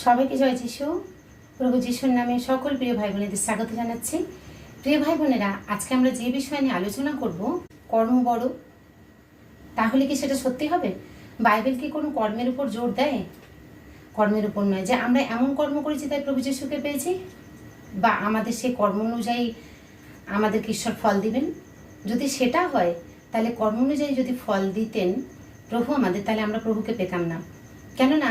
সবাইকে জয় যিশু। প্রভু যিশুর নামে সকল প্রিয় ভাই বোনেদের স্বাগত জানাচ্ছি। প্রিয় ভাই বোনেরা, আজকে আমরা যে বিষয় নিয়ে আলোচনা করব, কর্ম বড়, তাহলে কি সেটা সত্যি হবে? বাইবেল কি কোনো কর্মের উপর জোর দেয়? কর্মের উপর নয়, যে আমরা এমন কর্ম করেছি তাই প্রভু যিশুকে পেয়েছি, বা আমাদের সেই কর্ম অনুযায়ী আমাদেরকে ঈশ্বর ফল দিবেন। যদি সেটা হয়, তাহলে কর্ম অনুযায়ী যদি ফল দিতেন প্রভু আমাদের, তাহলে আমরা প্রভুকে পেতাম না। কেননা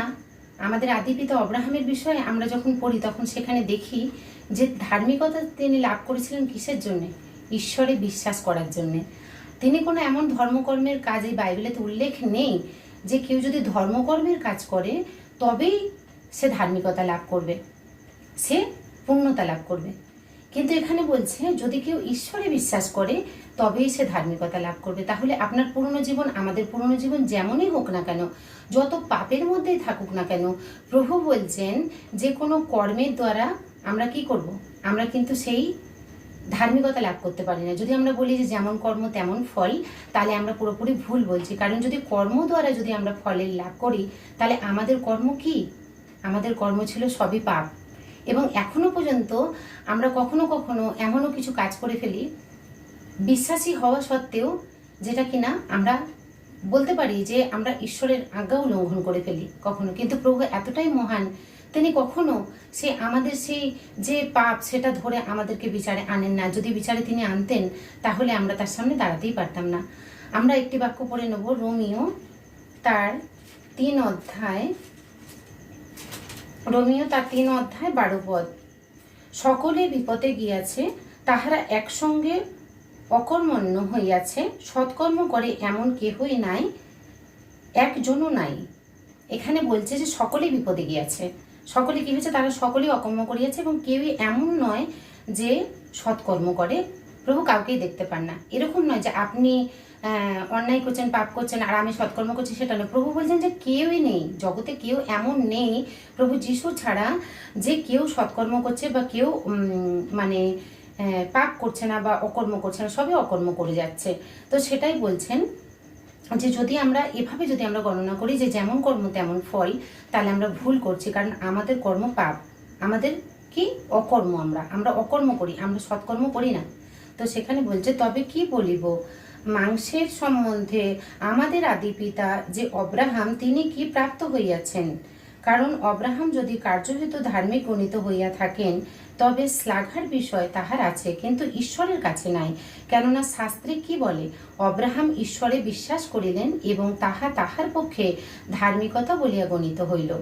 আমাদের আদিপিতা অব্রাহামের বিষয়ে আমরা যখন পড়ি, তখন সেখানে দেখি যে ধার্মিকতা তিনি লাভ করেছিলেন কিসের জন্যে? ঈশ্বরে বিশ্বাস করার জন্যে। তিনি কোনো এমন ধর্মকর্মের কাজ এই বাইবেলেতে উল্লেখ নেই যে কেউ যদি ধর্মকর্মের কাজ করে তবেই সে ধার্মিকতা লাভ করবে, সে পূর্ণতা লাভ করবে। কিন্তু এখানে বলছে যদি কেউ ঈশ্বরে বিশ্বাস করে তবেই সে ধার্মিকতা লাভ করবে। তাহলে আপনার পুরনো জীবন, আমাদের পুরনো জীবন যেমনই হোক না কেন, যত পাপের মধ্যেই থাকুক না কেন, প্রভু বলছেন যে কোনো কর্মের দ্বারা আমরা কি করব? আমরা কিন্তু সেই ধার্মিকতা লাভ করতে পারি না। যদি আমরা বলি যে যেমন কর্ম তেমন ফল, তাহলে আমরা পুরোপুরি ভুল বলছি। কারণ যদি কর্ম দ্বারা যদি আমরা ফলের লাভ করি, তাহলে আমাদের কর্ম কি? আমাদের কর্ম ছিল সবই পাপ। এবং এখনো পর্যন্ত আমরা কখনো কখনো এমনও কিছু কাজ করে ফেলি বিশ্বাসী হওয়া সত্ত্বেও, যেটা কিনা আমরা বলতে পারি যে আমরা ঈশ্বরের আজ্ঞাও লঙ্ঘন করে ফেলি কখনো। কিন্তু প্রভু এতটাই মহান, তিনি কখনো সে আমাদের সেই যে পাপ সেটা ধরে আমাদেরকে বিচারে আনেন না। যদি বিচারে তিনি আনতেন, তাহলে আমরা তার সামনে দাঁড়াতেই পারতাম না। আমরা একটি বাক্য পড়ে নেব, রোমিও তার 3 পদ। সকলে বিপদে গিয়াছে, তাহারা একসঙ্গে অকর্মণ্য হইয়াছে, সৎকর্ম করে এমন কেহই নাই, একজনও নাই। এখানে বলছে যে সকলে বিপদে গিয়াছে। সকলে কি হয়েছে? তারা সকলেই অকর্ম করিয়াছে, এবং কেউই এমন নয় যে সৎকর্ম করে। প্রভু কাউকেই দেখতে পান না। এরকম নয় যে আপনি অন্যায় করছেন, পাপ করছেন, আর আমি সৎকর্ম করছি, সেটা নয়। প্রভু বলছেন যে কেউই নেই, জগতে কেউ এমন নেই প্রভু যিশু ছাড়া যে কেউ সৎকর্ম করছে বা কেউ মানে পাপ করছে না বা অকর্ম করছে না, সবই অকর্ম করে যাচ্ছে। তো সেটাই বলছেন যে যদি আমরা এভাবে যদি আমরা গণনা করি যে যেমন কর্ম তেমন ফল, তাহলে আমরা ভুল করছি। কারণ আমাদের কর্ম পাপ, আমাদের কি অকর্ম, আমরা অকর্ম করি, আমরা সৎকর্ম করি না। তো সেখানে বলছে তবে কি বলিব মাংসের সম্বন্ধে, আমাদের আদি পিতা যে অব্রাহাম, তিনি কি প্রাপ্ত হইয়াছেন? কারণ অব্রাহাম যদি কার্যহিত ধার্মিক গণিত হইয়া থাকেন, তবে শ্লাঘার বিষয় তাহার আছে, কিন্তু ঈশ্বরের কাছে নাই। কেননা শাস্ত্রে কি বলে? অব্রাহাম ঈশ্বরে বিশ্বাস করিলেন, এবং তাহা তাহার পক্ষে ধার্মিকতা বলিয়া গণিত হইল।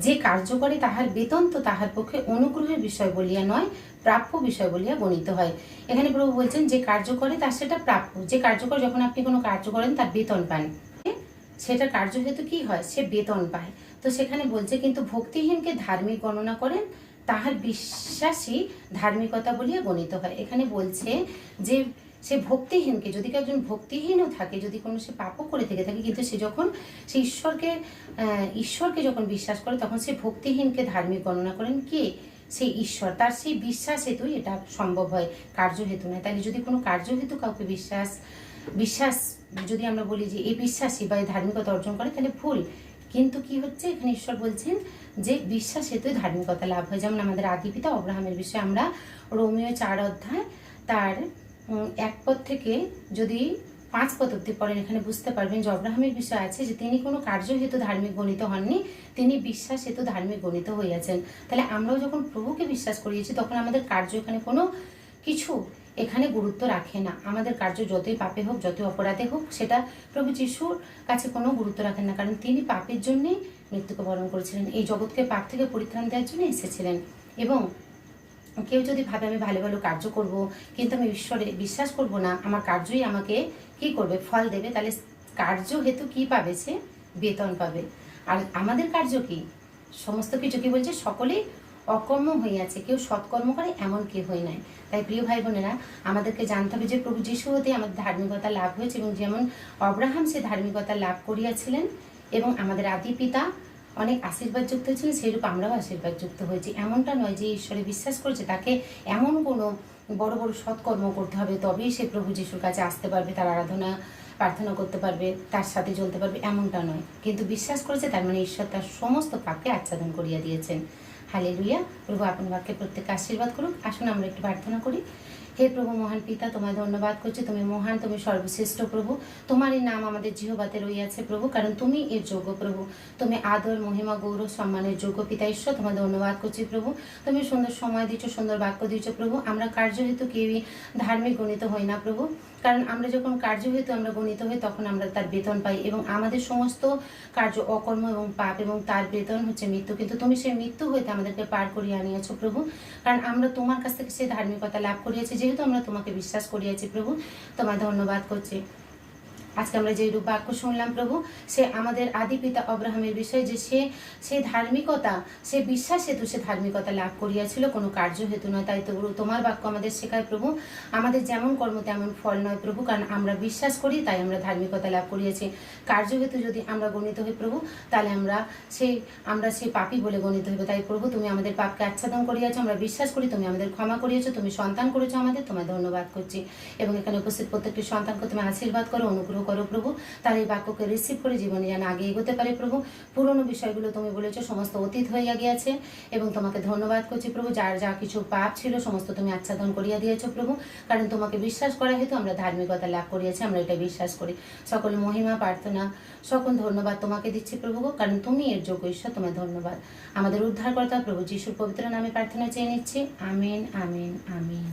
যে কার্য করে তাহার বেতন তো তাহার পক্ষে অনুগ্রহের বিষয় বলিয়া নয়, প্রাপ্য বিষয় বলিয়া গণিত হয়। এখানে প্রভু বলছেন যে কার্য করে তার সেটা প্রাপ্য। যে কার্যকর, যখন আপনি কোনো কার্য করেন তার বেতন পান, সেটা কার্য হেতু কি হয়? সে বেতন পায়। তো সেখানে বলছে কিন্তু ভক্তিহীনকে ধার্মিক গণনা করেন, তাহার বিশ্বাসী ধার্মিকতা বলিয়া গণিত হয়। এখানে বলছে যে সে ভক্তিহীনকে, যদি কেউ একজন ভক্তিহীনও থাকে, যদি কোনো সে পাপও করে থেকে থাকে, কিন্তু সে যখন সে ঈশ্বরকে যখন বিশ্বাস করে, তখন সে ভক্তিহীনকে ধার্মিক গণনা করেন কে? সেই ঈশ্বর। তার সেই বিশ্বাস হেতুই এটা সম্ভব হয়, কার্য হেতু নয়। তাহলে যদি কোনো কার্য হেতু কাউকে বিশ্বাস যদি আমরা বলি যে এই বিশ্বাসী বা এই ধার্মিকতা অর্জন করে, তাহলে ভুল। কিন্তু কি হচ্ছে এখানে? ঈশ্বর বলছেন যে বিশ্বাস হেতুই ধার্মিকতা লাভ হয়। যেমন আমাদের আদিপিতা অব্রাহামের বিষয়ে আমরা রোমিও 4 তার 1 পদ থেকে যদি 5 পদ অব্দি পড়েন, এখানে বুঝতে পারবেন যে অব্রাহামের বিষয় আছে যে তিনি কোনো কার্য হেতু ধার্মিক গণিত হননি, তিনি বিশ্বাস হেতু ধার্মিক গণিত হইয়াছেন। তাহলে আমরাও যখন প্রভুকে বিশ্বাস করিয়েছি, তখন আমাদের কার্য এখানে কোনো কিছু এখানে গুরুত্ব রাখে না। আমাদের কার্য যতই পাপে হোক, যতই অপরাধে হোক, সেটা প্রভু যিশুর কাছে কোনো গুরুত্ব রাখেন না। কারণ তিনি পাপের জন্যেই মৃত্যুকে বরণ করেছিলেন, এই জগৎকে পাপ থেকে পরিত্রাণ দেওয়ার জন্য এসেছিলেন। এবং কেউ যদি ভাবে আমি ভালো ভালো কার্য করব, কিন্তু আমি ঈশ্বরে বিশ্বাস করব না, আমার কার্যই আমাকে কি করবে? ফল দেবে, তাহলে কার্য হেতু কি পাবে? সে বেতন পাবে। আর আমাদের কার্য কি? সমস্ত কিছু কি বলছে? সকলেই অকর্ম হইয়াছে, কেউ সৎকর্ম করে এমন কেউ হই নাই। তাই প্রিয় ভাই বোনেরা, আমাদেরকে জানতে হবে যে প্রভু যিশু হতে আমাদের ধার্মিকতা লাভ হয়েছে, এবং যেমন অব্রাহাম সে ধার্মিকতা লাভ করিয়াছিলেন, এবং আমাদের আদি পিতা অনেক আশীর্বাদযুক্ত হয়েছিলেন, সেইরূপ আমরাও আশীর্বাদযুক্ত হয়েছি। এমনটা নয় যে ঈশ্বরে বিশ্বাস করেছে তাকে এমন কোনো বড় বড় সৎকর্ম করতে হবে, তবেই সে প্রভু যিশুর কাছে আসতে পারবে, তার আরাধনা প্রার্থনা করতে পারবে, তার সাথে চলতে পারবে এমনটা নয়, কিন্তু বিশ্বাস করেছে তার মানে ঈশ্বর তার সমস্ত পাপকে আচ্ছাদন করিয়া দিয়েছেন। হালেলুয়া। প্রভু আপন বাক্যে প্রত্যেককে আশীর্বাদ করুক। আসুন আমরা একটু প্রার্থনা করি। হে প্রভু মহান পিতা, তোমায় ধন্যবাদ করছি। তুমি মহান, তুমি সর্বশ্রেষ্ঠ প্রভু। তোমারই নাম আমাদের জিহ্বাতে রইয়াছে প্রভু, কারণ তুমি এর যোগ্য প্রভু। তুমি আদর, মহিমা, গৌরব, সম্মানের যোগ্য পিতা ঈশ্বর। তোমায় ধন্যবাদ করছি প্রভু। তুমি সুন্দর সময় দিচ্ছ, সুন্দর বাক্য দিচ্ছ প্রভু। আমরা কার্যহেতু কেউই ধার্মিক গণিত হই না প্রভু, কারণ আমরা যখন কার্যহেতু আমরা গণিত হই তখন আমরা তার বেতন পাই, এবং আমাদের সমস্ত কার্য অকর্ম এবং পাপ, এবং তার বেতন হচ্ছে মৃত্যু। কিন্তু তুমি সেই মৃত্যু হইতে আমাদেরকে পার করিয়ে আনিয়েছো প্রভু, কারণ আমরা তোমার কাছ থেকে সেই ধার্মিকতা লাভ করিয়েছি, যেহেতু আমরা তোমাকে বিশ্বাস করিয়েছি প্রভু। তোমায় ধন্যবাদ করছি। আজকে আমরা যে রূপ বাক্য শুনলাম প্রভু, সে আমাদের আদি পিতা অব্রাহামের বিষয়, যে সে ধার্মিকতা, সে বিশ্বাস হেতু সে ধার্মিকতা লাভ করিয়াছিল, কোনো কার্য হেতু নয়। তাই তো তোমার বাক্য আমাদের শেখায় প্রভু, আমাদের যেমন কর্ম তেমন ফল নয় প্রভু, কারণ আমরা বিশ্বাস করি তাই আমরা ধার্মিকতা লাভ করিয়াছি। কার্য হেতু যদি আমরা গণিত হই প্রভু, তাহলে আমরা সেই পাপী বলে গণিত হইব। তাই প্রভু তুমি আমাদের পাপকে আচ্ছাদন করিয়াছো, আমরা বিশ্বাস করি তুমি আমাদের ক্ষমা করিয়েছো, তুমি সন্তান করেছো আমাদের। তোমায় ধন্যবাদ করছি, এবং এখানে উপস্থিত প্রত্যেকটি সন্তানকে তুমি আশীর্বাদ করো, অনুগ্রহ করো প্রভু। তার এই বাক্যকে রিসিভ করে জীবনে যেন আগে এগোতে পারে প্রভু। পুরনো বিষয়গুলো তুমি বলেছো সমস্ত অতীত হইয়া গিয়েছে, এবং তোমাকে ধন্যবাদ করছি প্রভু। যার যা কিছু পাপ ছিল সমস্ত তুমি আচ্ছাদন করিয়া দিয়েছো প্রভু, কারণ তোমাকে বিশ্বাস করা হেতু আমরা ধার্মিকতা লাভ করিয়াছি, আমরা এটা বিশ্বাস করি। সকল মহিমা, প্রার্থনা, সকল ধন্যবাদ তোমাকে দিচ্ছি প্রভু, কারণ তুমি এর যোগ্য ঈশ্বর। তোমায় ধন্যবাদ। আমাদের উদ্ধারকর্তা প্রভু যিশুর পবিত্র নামে প্রার্থনা চেয়ে নিচ্ছি। আমিন, আমিন, আমিন।